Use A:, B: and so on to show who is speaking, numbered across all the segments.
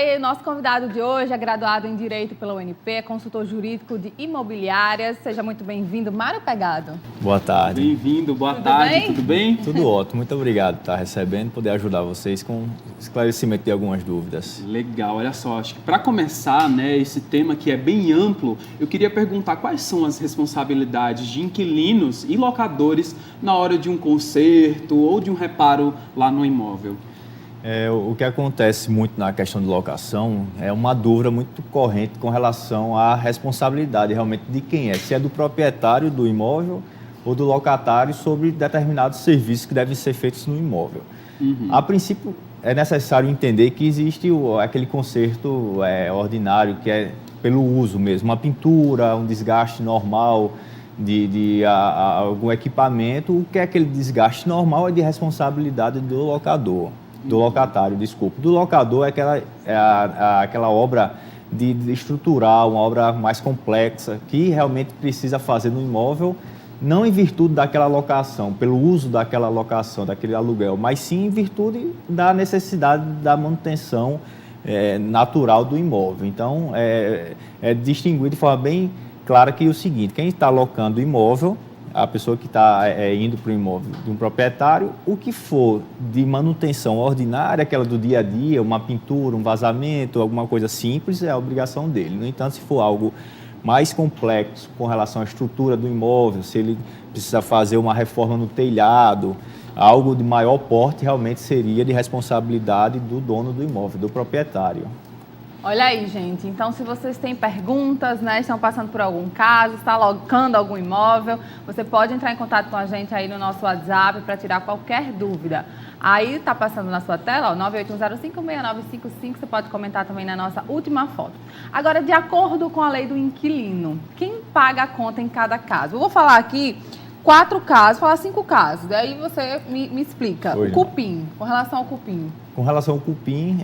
A: aí, nosso convidado de hoje é graduado em Direito pela UNP, é consultor jurídico de imobiliárias. Seja muito bem-vindo, Mário Pegado.
B: Boa tarde.
C: Bem-vindo, boa tarde, tudo bem?
B: Tudo ótimo, muito obrigado por estar recebendo, poder ajudar vocês com esclarecimento de algumas dúvidas.
C: Legal, olha só, acho que para começar, né, esse tema que é bem amplo, eu queria perguntar quais são as responsabilidades de inquilinos e locadores na hora de um conserto ou de um reparo lá no imóvel.
B: O que acontece muito na questão de locação é uma dúvida muito corrente com relação à responsabilidade realmente de quem é, se é do proprietário do imóvel ou do locatário sobre determinados serviços que devem ser feitos no imóvel. A princípio, é necessário entender que existe aquele conserto ordinário, que é pelo uso mesmo, uma pintura, um desgaste normal de algum equipamento. O que é aquele desgaste normal é de responsabilidade do locador. Do locatário, desculpa. Do locador é aquela obra de estrutural, uma obra mais complexa, que realmente precisa fazer no imóvel, não em virtude daquela locação, pelo uso daquela locação, daquele aluguel, mas sim em virtude da necessidade da manutenção natural do imóvel. Então, é distinguido de forma bem clara que é o seguinte: quem está locando o imóvel, a pessoa que está indo para o imóvel de um proprietário, o que for de manutenção ordinária, aquela do dia a dia, uma pintura, um vazamento, alguma coisa simples, é a obrigação dele. No entanto, se for algo mais complexo com relação à estrutura do imóvel, se ele precisa fazer uma reforma no telhado, algo de maior porte, realmente seria de responsabilidade do dono do imóvel, do proprietário.
A: Olha aí, gente. Então, se vocês têm perguntas, né, estão passando por algum caso, está locando algum imóvel, você pode entrar em contato com a gente aí no nosso WhatsApp para tirar qualquer dúvida. Aí está passando na sua tela, ó, 981056955, você pode comentar também na nossa última foto. Agora, de acordo com a lei do inquilino, quem paga a conta em cada caso? Eu vou falar aqui 4 casos, falar 5 casos, daí você me explica.
B: Oi,
A: o cupim, com relação ao cupim.
B: Com relação ao cupim,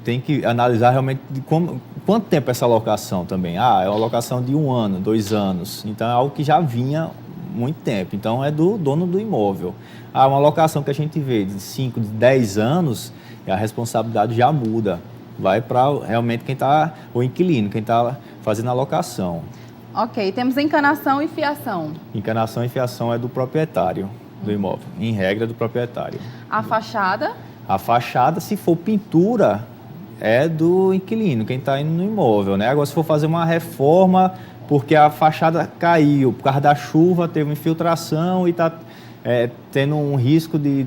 B: tem que analisar realmente quanto tempo é essa locação também. É uma locação de 1 ano, 2 anos. Então, é algo que já vinha muito tempo. Então, é do dono do imóvel. Uma locação que a gente vê de 5, de 10 anos, a responsabilidade já muda. Vai para realmente o inquilino, quem está fazendo a locação.
A: Ok, temos encanação e fiação.
B: Encanação e fiação é do proprietário do imóvel, em regra do proprietário.
A: A fachada?
B: A fachada, se for pintura, é do inquilino, quem está indo no imóvel, né? Agora, se for fazer uma reforma, porque a fachada caiu, por causa da chuva, teve uma infiltração e está tendo um risco de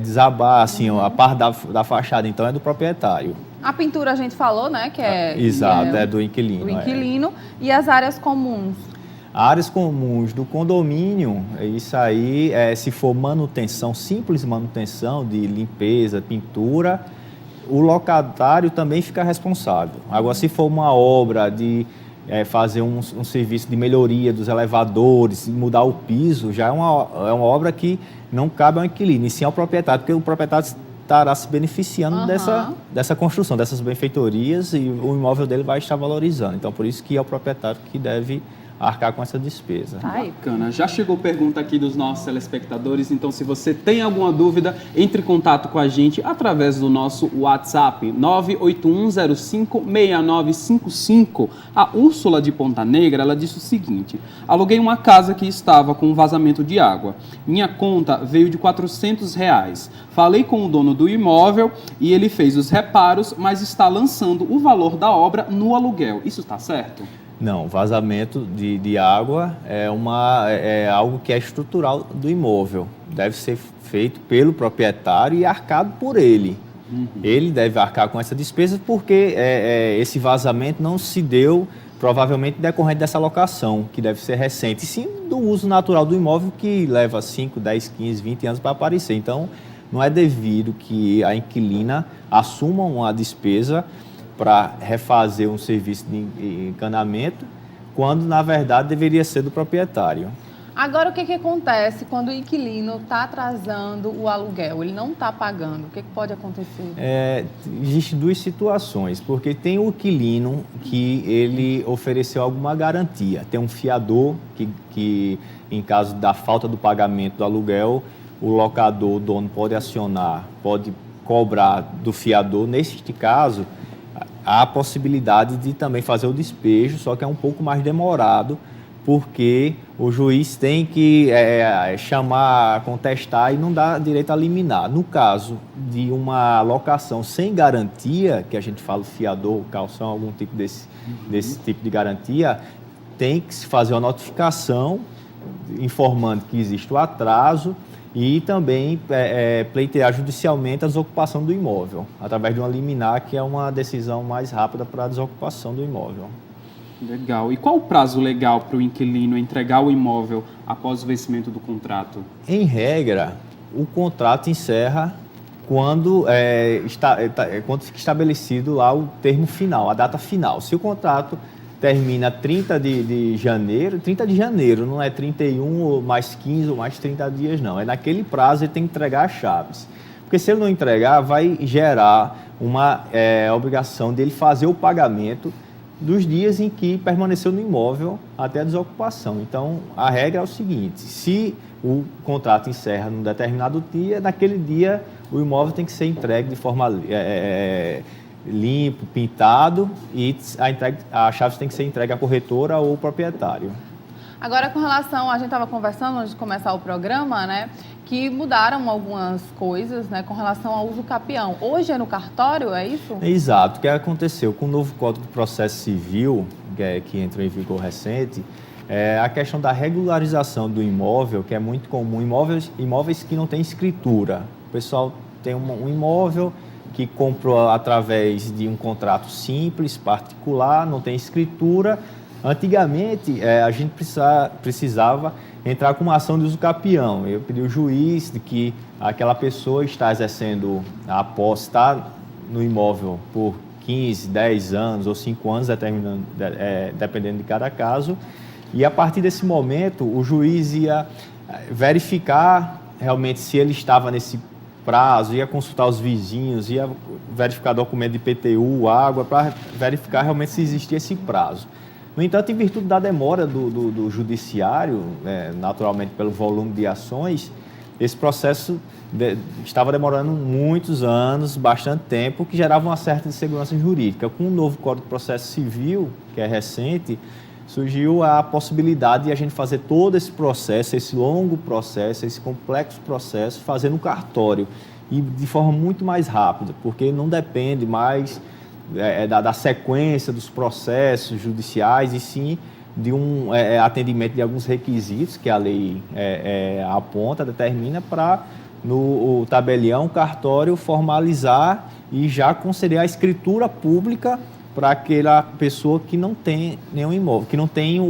B: desabar, assim, a parte da fachada, então é do proprietário.
A: A pintura a gente falou, né, que é...
B: Exato, é do inquilino.
A: Do inquilino. E as áreas comuns?
B: Áreas comuns do condomínio, isso aí, se for manutenção, simples manutenção de limpeza, pintura, o locatário também fica responsável. Agora, se for uma obra de fazer um serviço de melhoria dos elevadores, mudar o piso, já é uma obra que não cabe ao inquilino, e sim ao proprietário, porque o proprietário estará se beneficiando dessa construção, dessas benfeitorias, e o imóvel dele vai estar valorizando. Então, por isso que é o proprietário que deve arcar com essa despesa.
C: Bacana. Já chegou pergunta aqui dos nossos telespectadores, então se você tem alguma dúvida, entre em contato com a gente através do nosso WhatsApp 981056955. A Úrsula de Ponta Negra, ela disse o seguinte: aluguei uma casa que estava com um vazamento de água. Minha conta veio de R$400. Falei com o dono do imóvel e ele fez os reparos, mas está lançando o valor da obra no aluguel. Isso está certo?
B: Não, vazamento de água é algo que é estrutural do imóvel. Deve ser feito pelo proprietário e arcado por ele. Ele deve arcar com essa despesa porque esse vazamento não se deu, provavelmente, decorrente dessa locação, que deve ser recente, e sim do uso natural do imóvel, que leva 5, 10, 15, 20 anos para aparecer. Então, não é devido que a inquilina assuma uma despesa para refazer um serviço de encanamento, quando, na verdade, deveria ser do proprietário.
A: Agora, o que acontece quando o inquilino está atrasando o aluguel? Ele não está pagando. O que pode acontecer?
B: Existem 2 situações, porque tem o inquilino que ele ofereceu alguma garantia. Tem um fiador que em caso da falta do pagamento do aluguel, o locador, o dono, pode acionar, pode cobrar do fiador. Neste caso, há a possibilidade de também fazer o despejo, só que é um pouco mais demorado, porque o juiz tem que chamar, contestar e não dá direito a liminar. No caso de uma locação sem garantia, que a gente fala fiador, calção, algum tipo desse tipo de garantia, tem que se fazer uma notificação informando que existe o atraso e também pleitear judicialmente a desocupação do imóvel, através de uma liminar, que é uma decisão mais rápida para a desocupação do imóvel.
C: Legal. E qual o prazo legal para o inquilino entregar o imóvel após o vencimento do contrato?
B: Em regra, o contrato encerra quando fica estabelecido lá o termo final, a data final. Se o contrato termina 30 de janeiro, não é 31 ou mais 15 ou mais 30 dias, não. É naquele prazo ele tem que entregar as chaves. Porque se ele não entregar, vai gerar uma obrigação dele fazer o pagamento dos dias em que permaneceu no imóvel até a desocupação. Então, a regra é o seguinte: se o contrato encerra num determinado dia, naquele dia o imóvel tem que ser entregue de forma limpo, pintado, e a chave tem que ser entregue à corretora ou ao proprietário.
A: Agora, com relação, a gente estava conversando antes de começar o programa, né, que mudaram algumas coisas, né, com relação ao uso capião. Hoje é no cartório, é isso?
B: Exato. O que aconteceu com o novo Código de Processo Civil, que entrou em vigor recente, a questão da regularização do imóvel, que é muito comum, imóveis que não têm escritura. O pessoal tem um imóvel que comprou através de um contrato simples, particular, não tem escritura. Antigamente, a gente precisava entrar com uma ação de uso capião. Eu pedi ao juiz de que aquela pessoa está exercendo a posse, está no imóvel por 15, 10 anos ou 5 anos, dependendo de cada caso. E a partir desse momento, o juiz ia verificar realmente se ele estava nesse prazo, ia consultar os vizinhos, ia verificar documento de IPTU, água, para verificar realmente se existia esse prazo. No entanto, em virtude da demora do judiciário, naturalmente pelo volume de ações, esse processo estava demorando muitos anos, bastante tempo, que gerava uma certa insegurança jurídica. Com o novo Código de Processo Civil, que é recente, surgiu a possibilidade de a gente fazer todo esse processo, esse longo processo, esse complexo processo, fazer no cartório e de forma muito mais rápida, porque não depende mais da sequência dos processos judiciais, e sim de um atendimento de alguns requisitos que a lei aponta, determina, para no tabelião, cartório, formalizar e já conceder a escritura pública para aquela pessoa que não tem nenhum imóvel, que não tem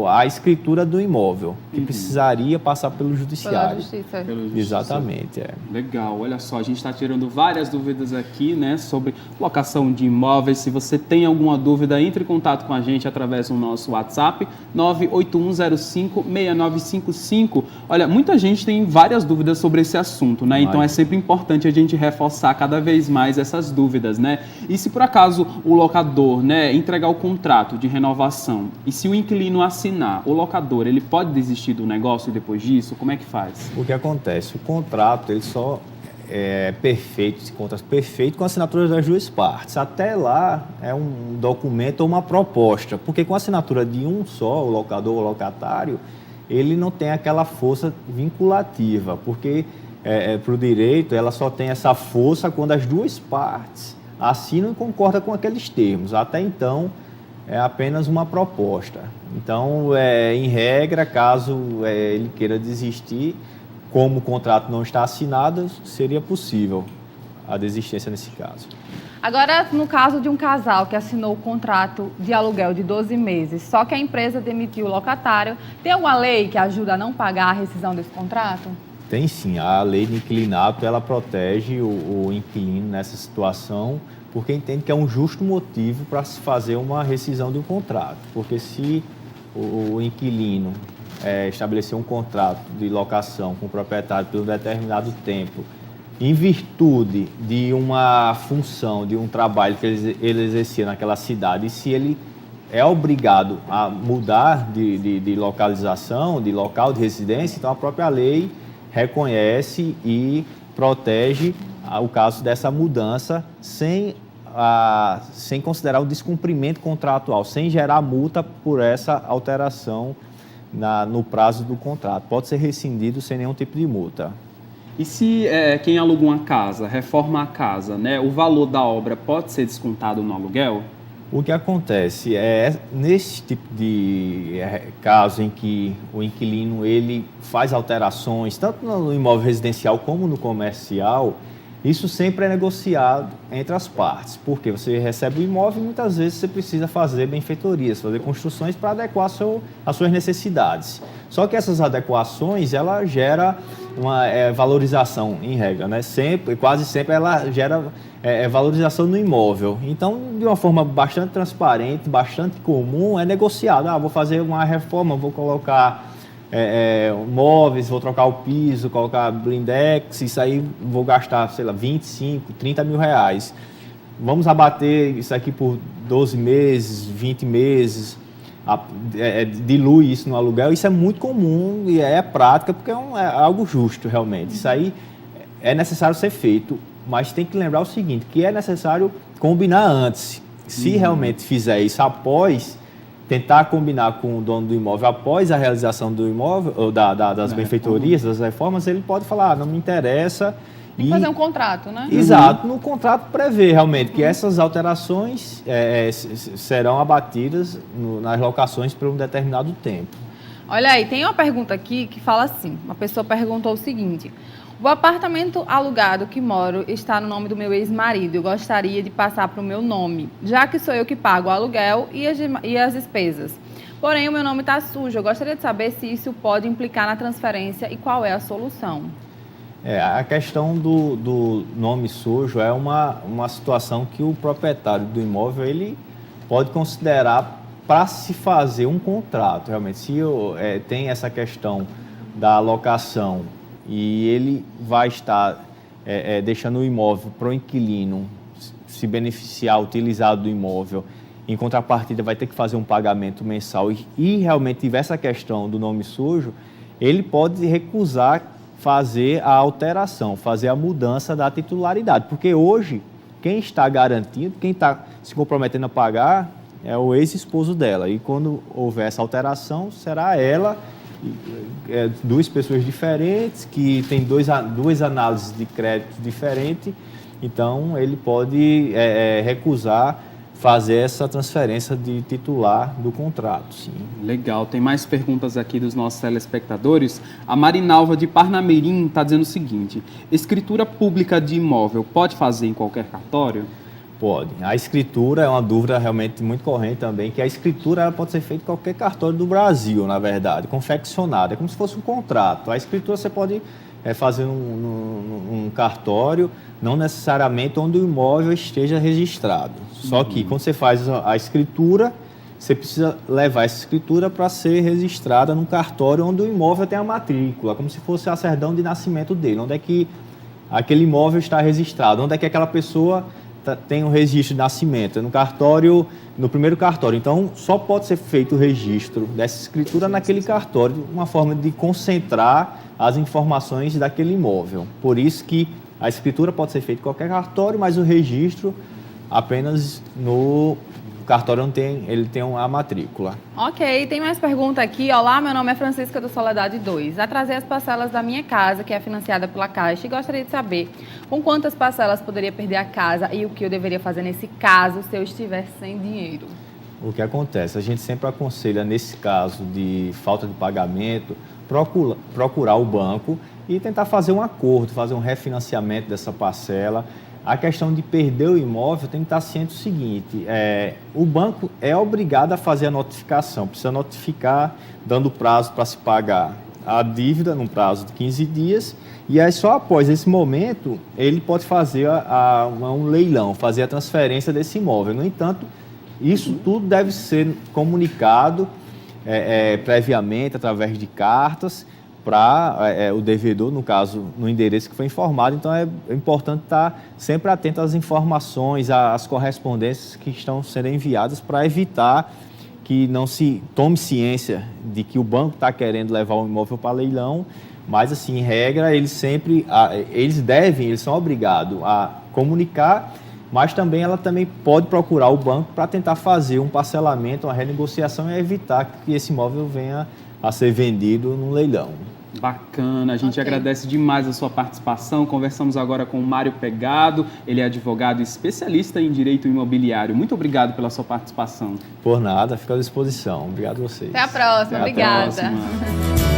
B: a escritura do imóvel, que precisaria passar pelo judiciário.
A: Pela justiça.
B: Exatamente.
C: Legal, olha só, a gente está tirando várias dúvidas aqui, né, sobre locação de imóveis. Se você tem alguma dúvida, entre em contato com a gente através do nosso WhatsApp, 981056955. Olha, muita gente tem várias dúvidas sobre esse assunto, né? Então é sempre importante a gente reforçar cada vez mais essas dúvidas, né? E se por acaso o locador, né, entregar o contrato de renovação, e se o inquilino assinar, o locador, ele pode desistir do negócio depois disso? Como é que faz?
B: O que acontece? O contrato, ele só é perfeito, esse contrato perfeito com a assinatura das duas partes. Até lá é um documento ou uma proposta, porque com a assinatura de um só, o locador ou locatário, ele não tem aquela força vinculativa, porque para o direito ela só tem essa força quando as duas partes assinam e concordam com aqueles termos. Até então, é apenas uma proposta. Então, em regra, caso ele queira desistir, como o contrato não está assinado, seria possível a desistência nesse caso.
A: Agora, no caso de um casal que assinou o contrato de aluguel de 12 meses, só que a empresa demitiu o locatário, tem alguma lei que ajuda a não pagar a rescisão desse contrato?
B: Tem sim, a lei de inquilinato, ela protege o inquilino nessa situação, porque entende que é um justo motivo para se fazer uma rescisão de um contrato. Porque se o inquilino estabelecer um contrato de locação com o proprietário por um determinado tempo, em virtude de uma função, de um trabalho que ele exercia naquela cidade, e se ele é obrigado a mudar de localização, de local de residência, então a própria lei reconhece e protege o caso dessa mudança sem sem considerar o descumprimento contratual, sem gerar multa por essa alteração no prazo do contrato. Pode ser rescindido sem nenhum tipo de multa.
C: E se quem aluga uma casa, reforma a casa, né, o valor da obra pode ser descontado no aluguel?
B: O que acontece é, nesse tipo de caso em que o inquilino ele faz alterações, tanto no imóvel residencial como no comercial, isso sempre é negociado entre as partes, porque você recebe o imóvel e muitas vezes você precisa fazer benfeitorias, fazer construções para adequar as suas necessidades. Só que essas adequações, ela gera uma valorização em regra, né? Quase sempre ela gera valorização no imóvel. Então, de uma forma bastante transparente, bastante comum, é negociado. Vou fazer uma reforma, vou colocar móveis, vou trocar o piso, colocar blindex, isso aí vou gastar, sei lá, 25, 30 mil reais. Vamos abater isso aqui por 12 meses, 20 meses, dilui isso no aluguel. Isso é muito comum e é prática porque é algo justo realmente. Isso aí é necessário ser feito, mas tem que lembrar o seguinte, que é necessário combinar antes. Se realmente fizer isso após, tentar combinar com o dono do imóvel após a realização do imóvel, ou das benfeitorias, das reformas, ele pode falar, não me interessa.
A: Tem que fazer um contrato, né?
B: Exato, no contrato prevê realmente que essas alterações serão abatidas nas locações por um determinado tempo.
A: Olha aí, tem uma pergunta aqui que fala assim, uma pessoa perguntou o seguinte: o apartamento alugado que moro está no nome do meu ex-marido. Eu gostaria de passar para o meu nome, já que sou eu que pago o aluguel e as despesas. Porém, o meu nome está sujo. Eu gostaria de saber se isso pode implicar na transferência e qual é a solução.
B: A questão do nome sujo é uma situação que o proprietário do imóvel ele pode considerar para se fazer um contrato. Realmente, se tem essa questão da locação e ele vai estar deixando o imóvel para o inquilino se beneficiar, utilizar do imóvel, em contrapartida vai ter que fazer um pagamento mensal e realmente tiver essa questão do nome sujo, ele pode recusar fazer a alteração, fazer a mudança da titularidade, porque hoje quem está garantindo, quem está se comprometendo a pagar é o ex-esposo dela, e quando houver essa alteração, será ela, duas pessoas diferentes, que têm duas análises de crédito diferentes, então ele pode recusar fazer essa transferência de titular do contrato, sim.
C: Legal, tem mais perguntas aqui dos nossos telespectadores. A Marinalva de Parnamirim está dizendo o seguinte: escritura pública de imóvel pode fazer em qualquer cartório?
B: Pode. A escritura é uma dúvida realmente muito corrente também, que a escritura ela pode ser feita em qualquer cartório do Brasil, na verdade, confeccionada, é como se fosse um contrato. A escritura você pode fazer num cartório, não necessariamente onde o imóvel esteja registrado. Só que quando você faz a escritura, você precisa levar essa escritura para ser registrada num cartório onde o imóvel tem a matrícula, como se fosse a certidão de nascimento dele, onde é que aquele imóvel está registrado, onde é que aquela pessoa tem o registro de nascimento, no cartório, no primeiro cartório. Então, só pode ser feito o registro dessa escritura naquele cartório, uma forma de concentrar as informações daquele imóvel. Por isso que a escritura pode ser feita em qualquer cartório, mas o registro apenas no cartório onde ele tem a matrícula.
A: Ok, tem mais pergunta aqui. Olá, meu nome é Francisca do Soledade 2. Atrasei as parcelas da minha casa, que é financiada pela Caixa, e gostaria de saber com quantas parcelas poderia perder a casa e o que eu deveria fazer nesse caso se eu estiver sem dinheiro.
B: O que acontece? A gente sempre aconselha, nesse caso de falta de pagamento, procurar o banco e tentar fazer um acordo, fazer um refinanciamento dessa parcela. A questão de perder o imóvel tem que estar ciente do seguinte: o banco é obrigado a fazer a notificação, precisa notificar, dando prazo para se pagar a dívida num prazo de 15 dias, e aí só após esse momento ele pode fazer um leilão, fazer a transferência desse imóvel. No entanto, isso tudo deve ser comunicado previamente, através de cartas, para o devedor, no caso, no endereço que foi informado. Então, é importante estar sempre atento às informações, às correspondências que estão sendo enviadas, para evitar que não se tome ciência de que o banco está querendo levar o imóvel para leilão, mas, assim, em regra, eles são obrigados a comunicar mas também ela também pode procurar o banco para tentar fazer um parcelamento, uma renegociação e evitar que esse imóvel venha a ser vendido no leilão.
C: Bacana, a gente agradece demais a sua participação. Conversamos agora com o Mário Pegado, ele é advogado e especialista em direito imobiliário. Muito obrigado pela sua participação.
B: Por nada, fico à disposição. Obrigado a vocês.
A: Até a próxima, obrigada.
C: Até a próxima.